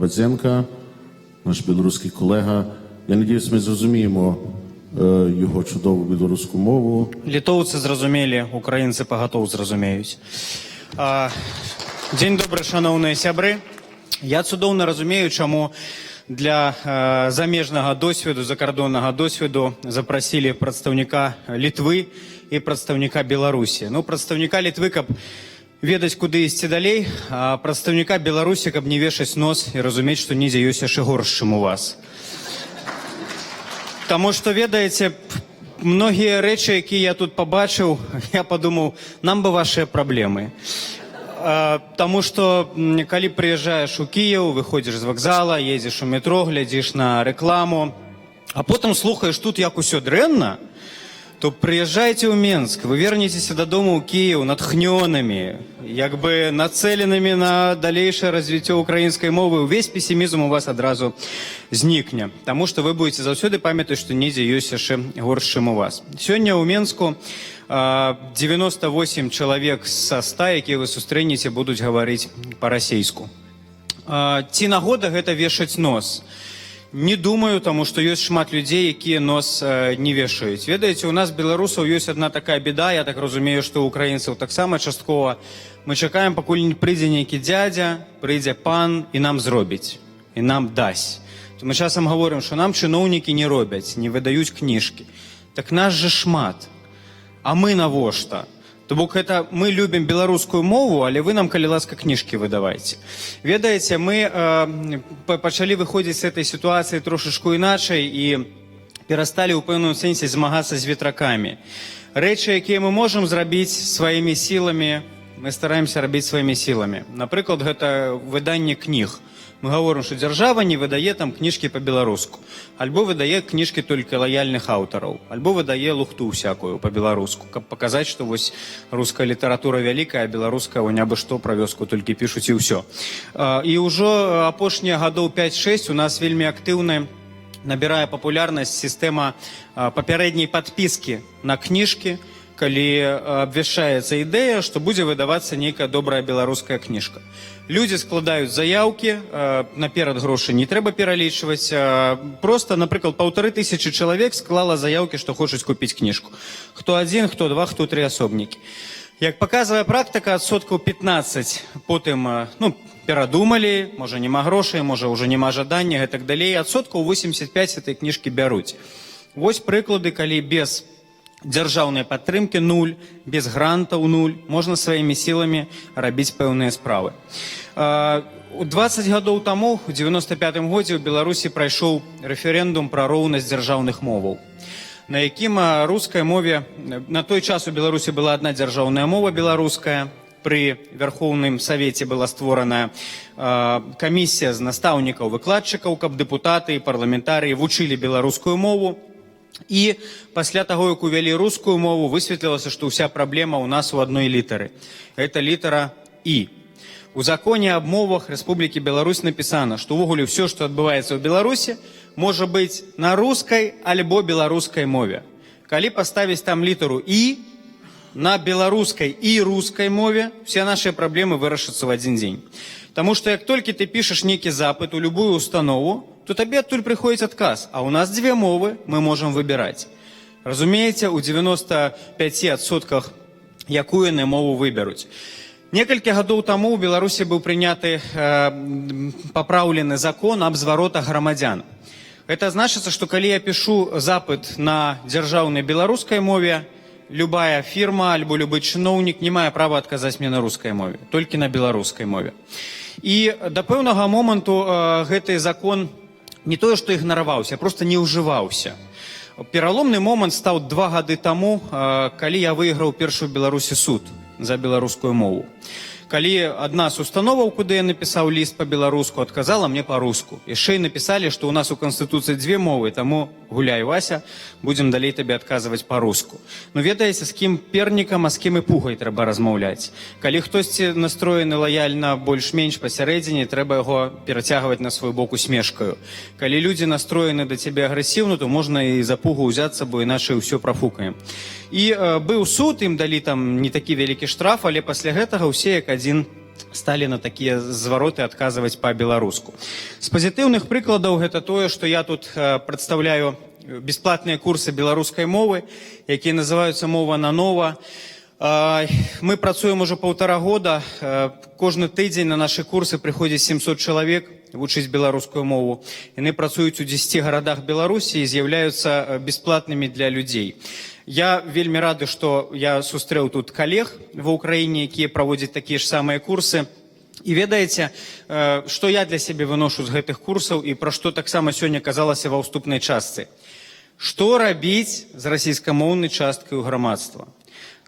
Карабадзенка, наш білоруський колега. Я сподіваюся, ми зрозуміємо його чудову білоруську мову. Літоўцы зразумелі, украінцы пагатоў зразумеюць. Дзень добры, шаноўныя сябры. Я цудоўна разумею, чаму для замежнага досведу, закардоннага досведу запрасілі прадстаўніка Літвы і прадстаўніка Беларусі. Ну, прадстаўніка Літвы, каб ведаць, куды ісці далей, а прадстаўніка Беларусі, каб не вешаць нос і разумець, што недзе ёсць яшчэ горш, чым у вас. Таму што, ведаеце, многія рэчы, якія я тут пабачыў, я падумаў, нам бы вашыя праблемы. Таму што, калі прыязджаеш у Кіеў, выходзіш з вакзала, едзеш у метро, глядзіш на рэкламу, а потым слухаеш тут, як усё дрэнна, то прыязджайце ў Менск, вы вернецеся дадому ў Кіеў натхнёнымі, як бы нацэленымі на далейшае развіццё украінскай мовы, увесь песімізм у вас адразу знікне, таму што вы будете заўсёды памятаць, што недзе ёсць яшчэ горш, чым у вас. Сёння ў Менску 98 чалавек са 100, якія вы сустрэнеце, будуць гаварыць па-расейску. Ці нагода гэта вешаць нос? Не думаю, таму што ёсць шмат людзей, якія нос не вешаюць. Ведаеце, у нас, беларусаў, ёсць адна такая беда, я так разумею, што ў украінцаў таксама часткова. Мы чакаем, пакуль не прыйдзе нейкі дзядзя, прыйдзе пан і нам зробіць, і нам дасць. То мы часам гаворым, што нам чыноўнікі не робяць, не выдаюць кніжкі. Так нас жа шмат. А мы навошта? То бок гэта мы любім беларускую мову, але вы нам, калі ласка, кніжкі выдавайце. Ведаеце, мы пачалі выходзіць з этой сітуацыі трошачку іначай і перасталі ў пэўным сэнсе змагацца з ветракамі. Рэчы, якія мы можам зрабіць сваімі сіламі, мы стараемся рабіць сваімі сіламі. Напрыклад, гэта выданне кніг. Мы гаворым, што дзяржава не выдае там кніжкі па-беларуску, альбо выдае кніжкі толькі лаяльных аўтараў, альбо выдае лухту всякую па-беларуску, каб паказаць, што вось руская літаратура вялікая, а беларуская нябы што пра вёску толькі пішуць і ўсё. І ўжо апошнія гадоў 5-6 у нас вельмі актыўна набірае папулярнасць сістэма папярэдняй падпіскі на кніжкі, калі абвяшчаецца ідэя, што будзе выдавацца нейкая добрая беларуская кніжка. Людзі складаюць заяўкі, наперад грошы не трэба пералічваць. Проста, напрыклад, 1500 чалавек склала заяўкі, што хочуць купіць кніжку. Хто адзін, хто два, хто тры асобнікі. Як паказвае практыка, адсоткаў 15 потым перадумалі, можа няма грошай, можа ўжо няма жадання, гэтак далей. Адсоткаў 85 этой кніжкі бяруць. Вось прыклады, калі без дзяржаўнай падтрымкі 0, без грантаў 0, можна сваімі сіламі рабіць пэўныя справы. 20 гадоў таму, у 95-м годзе, у Беларусі прайшоў рэферэндум пра роўнасць дзяржаўных моваў, на якім рускай мове, на той час у Беларусі была адна дзяржаўная мова беларуская, пры Верхоўным Савеце была створана камісія з настаўнікаў, выкладчыкаў, каб дэпутаты і парламентарыі вучылі беларускую мову. І пасля таго, як увялі рускую мову, высветлілася, што ўся праблема ў нас у адной літары. Гэта літара І. У законе аб мовах Рэспублікі Беларусь напісана, што ўвогуле ўсё, што адбываецца ў Беларусі, можа быць на рускай альбо беларускай мове. Калі паставіць там літару І, на беларускай і рускай мове, усе нашыя праблемы вырашацца ў адзін дзень. Таму што як толькі ты пішаш нейкі запыт у любую установу, то табе адтуль прыходзіць адказ, а ў нас дзве мовы мы можам выбіраць. Разумееце, у 95% якую яны мову выберуць. Некалькі гадоў таму ў Беларусі быў прыняты папраўлены закон аб зваротах грамадзян. Гэта значыцца, што калі я пішу запыт на дзяржаўнай беларускай мове, любая фірма альбо любы чыноўнік не мае права адказаць мне на рускай мове, толькі на беларускай мове. І да пэўнага моманту гэты закон не тое, што ігнараваўся, проста не ўжываўся. Пераломны момант стаў 2 гады таму, калі я выйграў першы ў Беларусі суд за беларускую мову. Калі адна з установаў, куды я напісаў ліст па-беларуску, адказала мне па-руску. Яшчэ і напісалі, што ў нас у Канстытуцыі 2 мовы, таму гуляй, Вася, будзем далей табе адказваць па-руску. Ну, ведаеце, з кім пернікам, а з кім і пугай трэба размаўляць. Калі хтосьці настроены лаяльна больш-менш пасярэдзіне, трэба яго перацягваць на свой бок усмешкаю. Калі людзі настроены да цябе агрэсіўна, то можна і за пугу ўзяцца, бо іначай усё прафукаем. І быў суд, ім далі там не такі вялікі штраф, але пасля гэтага ўсе як адзін сталі на такія звароты адказваць па-беларуску. З пазітыўных прыкладаў гэта тое, што я тут прадстаўляю бесплатныя курсы беларускай мовы, якія называюцца «Мова на нова». Мы працуем уже 1,5 года. Кожны тыдзень на нашы курсы прыходзіць 700 чалавек вучыць беларускую мову. Яны працуюць у 10 гарадах Беларусі і з'яўляюцца бесплатнымі для людзей. Я вельмі рады, што я сустрэў тут калег ва ўкраіне, якія праводзяць такія ж самыя курсы. І ведаеце, што я для сябе выношу з гэтых курсаў і пра што таксама сёння казалася ва ўступнай частцы. Што рабіць з расійскамоўнай часткай грамадства?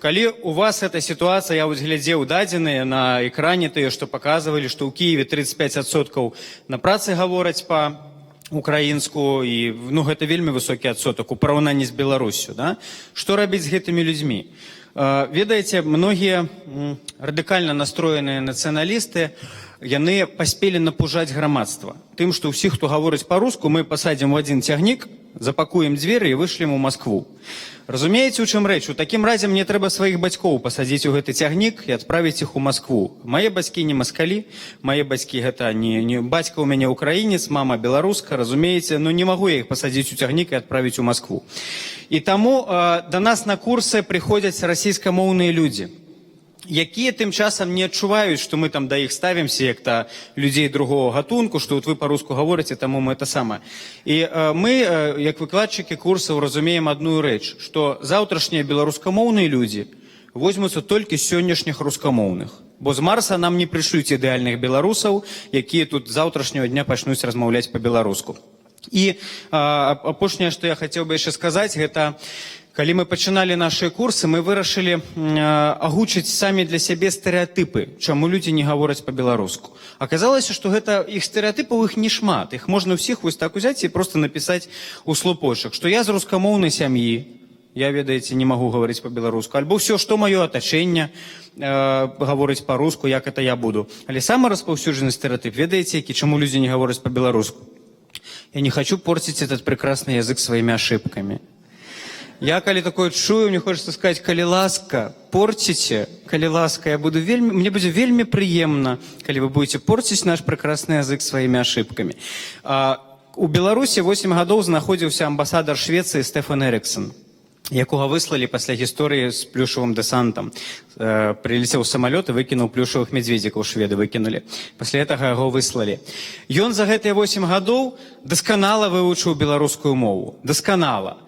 Калі у вас эта ситуация, я вот глядзеў дадзеныя на экране тыя, што паказвалі, што ў Кіеве 35% на працы гавораць па-украінску, і гэта вельмі высокі адсотак у параўнанні з Беларусю. Да? Што рабіць з гэтымі людзьмі? Ведаеце, многія радыкальна настроеныя нацыяналісты, яны паспелі напужаць грамадства. Тым, што ўсіх, хто гаворыць па-руску, мы пасадзім у адзін цягнік, запакуем дзверы і вышлем у Маскву. Разумееце, у чым рэч? У такім разе мне трэба сваіх бацькоў пасадзіць у гэты цягнік і адправіць іх у Маскву. Мае бацькі не маскалі, мае бацькі гэта не бацька ў мяне украінец, мама беларуска, разумееце, но не магу я іх пасадзіць у цягнік і адправіць у Маскву. І таму да нас на курсы прыходзяць расійскамоўныя людзі, якія тым часам не адчуваюць, што мы там да іх ставімся, як-то людзей другого гатунку, што вот вы па-руску гаворыце, таму мы это самае. І мы, як выкладчыкі курсаў, разумеем адную рэч, што заўтрашнія беларускамоўныя людзі возьмуцца толькі з сённяшніх рускамоўных. Бо з Марса нам не прышлюць ідэальных беларусаў, якія тут заўтрашняго дня пачнуць размаўляць па-беларуску. І апошняе, што я хацеў бы яшчэ сказаць, гэта калі мы пачыналі нашы курсы, мы вырашылі агучыць самі для сябе стэрэатыпы, чаму людзі не гавораць па-беларуску. Аказалася, што гэта іх стэрэатыпаў іх не шмат. Іх можна ўсіх вось так узяць і проста напісаць у слупочак, што я з рускамоўнай сям'і, я, ведаеце, не магу гаварыць па-беларуску, альбо ўсё, што маё атачэнне гаворыць па-руску, як это я буду. Але самы распаўсюджаны стэрэатып, ведаеце, які, чаму людзі не гавораць па-беларуску? Я не хочу портить этот прекрасный язык своими ошибками. Я, коли такое чую, мне хочется сказать, коли ласка, портите, коли ласка, мне будет вельми приемно, коли вы будете портить наш прекрасный язык своими ошибками. У Беларусі 8 гадоў знаходзіўся амбасадар Швеции Стефан Эриксон, якога выслалі пасля гісторыі з плюшавым дэсантам. Прилетел самолет и выкинул плюшевых медведиков, шведы выкинули. После этого его выслали. Ён за гэтыя 8 гадоў дасканала вывучыў беларускую мову. Дасканала.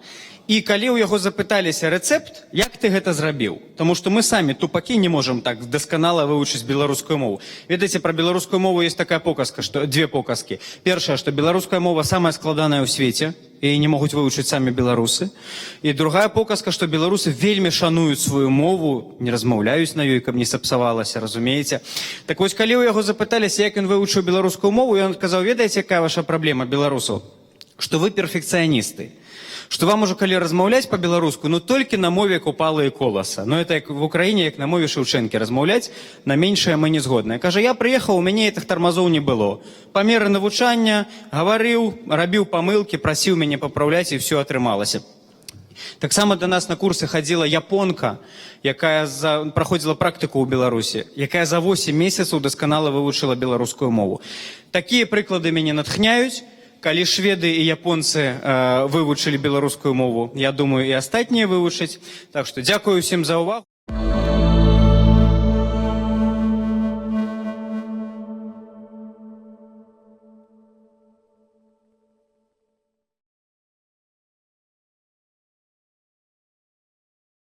І калі ў яго запыталіся рэцэпт, як ты гэта зрабіў? Таму што мы самі, тупакі, не можам так дасканала вывучыць беларускую мову. Ведаеце, пра беларускую мову есть такая показка, што две показкі. Першая, што беларуская мова самая складаная ў свеце, і не могуць вывучыць самі беларусы. І другая показка, што беларусы вельмі шануюць сваю мову, не размаўляюць на ёй, каб не сапсавалася, разумееце? Так вось, калі ў яго запыталіся, як ён вывучыў беларускую мову, ён сказаў, ведаеце, якая ваша праблема, беларусаў? Што вы перфекцыяністы. Што вам ужо калі размаўляць па-беларуску, ну толькі на мове Купала і Коласа. Ну это як в Украіне, як на мове Шэўчэнкі размаўляць, на меншае мы не згодныя. Кажа, я прыехаў, у мяне гэтых тармазоў не было. Па меры навучання, гаварыў, рабіў памылкі, прасіў мяне папраўляць, і ўсё атрымалася. Таксама да нас на курсы хадзіла японка, якая праходзіла практыку ў Беларусі, якая за 8 месяцаў дасканала вывучыла беларускую мову. Такія прыклады мяне натхняюць. Калі шведы і японцы вывучылі беларускую мову, я думаю, і астатнія вывучаць. Так што дзякую ўсім за ўвагу.